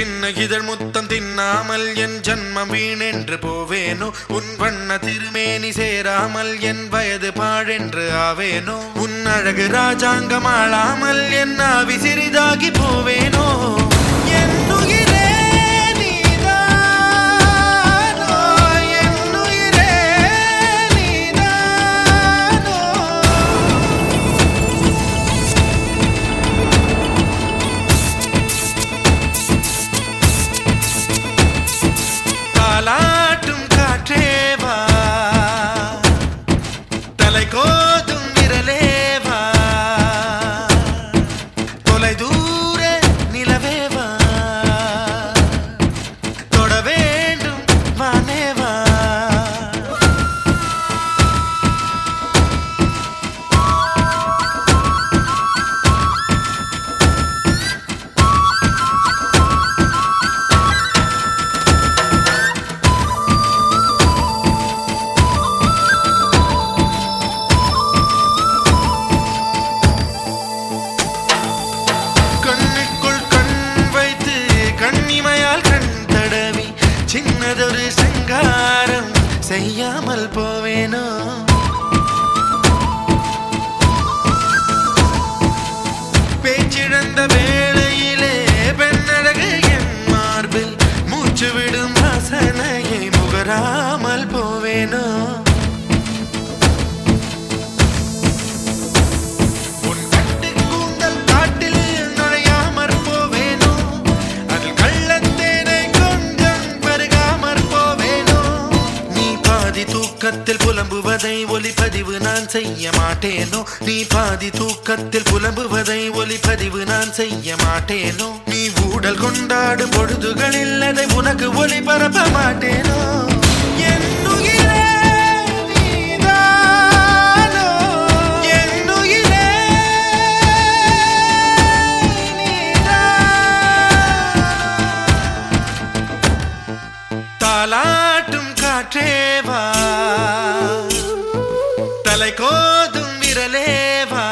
சின்ன இதழ் முத்தம் தின்னாமல் என் ஜன்மம் வீணென்று போவேனோ உன் வண்ண திருமேனி சேராமல் என் வயது பாழென்று ஆவேனோ உன் அழகு ராஜாங்கம் ஆளாமல் என் ஆவி சிறிதாகி போவேனோ தாலாட்டும் காற்றேவா தலை கோதும் விரலேவா தொலை தூர நிலவேவா தொட வேண்டும் வானேவா கண்ணிமையால் கண் தடவி சின்னதொரு சங்காரம் செய்யாமல் போவேனோ பேச்சிழந்த வேளையிலே பெண்ணழகு என் மார்பில் மூச்சு விடும் வாசனையை முகராமல் போவேனோ தூக்கத்தில் புலம்புவதை ஒலிப்பதிவு நான் செய்ய மாட்டேனோ நீ பாதி தூக்கத்தில் புலம்புவதை ஒலிப்பதிவு நான் செய்ய மாட்டேனோ நீ ஊடல் கொண்டாடும் பொழுதுகளில் அதை உனக்கு ஒளிபரப்ப மாட்டேனோ தாலாட்டும் காற்றேவா தலை கோதும் விரலேவா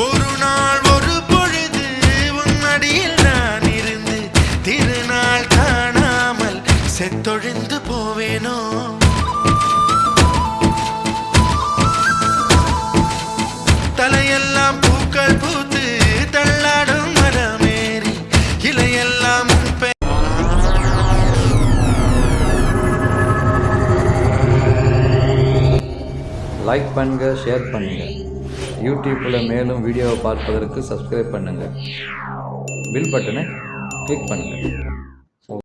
ஒரு நாள் ஒரு பொழுது உன்னடியில் நான் இருந்து திருநாள் காணாமல் செத்தொழிந்து போவேனோ தலையெல்லாம் பூக்கள் பூத்து தள்ளாடும் மரமேறி இலையெல்லாம் லைக் பண்ணுங்க, ஷேர் பண்ணுங்க. யூடியூப்பில் மேலும் வீடியோவை பார்ப்பதற்கு சப்ஸ்கிரைப் பண்ணுங்கள். பில் பட்டனை கிளிக் பண்ணுங்கள்.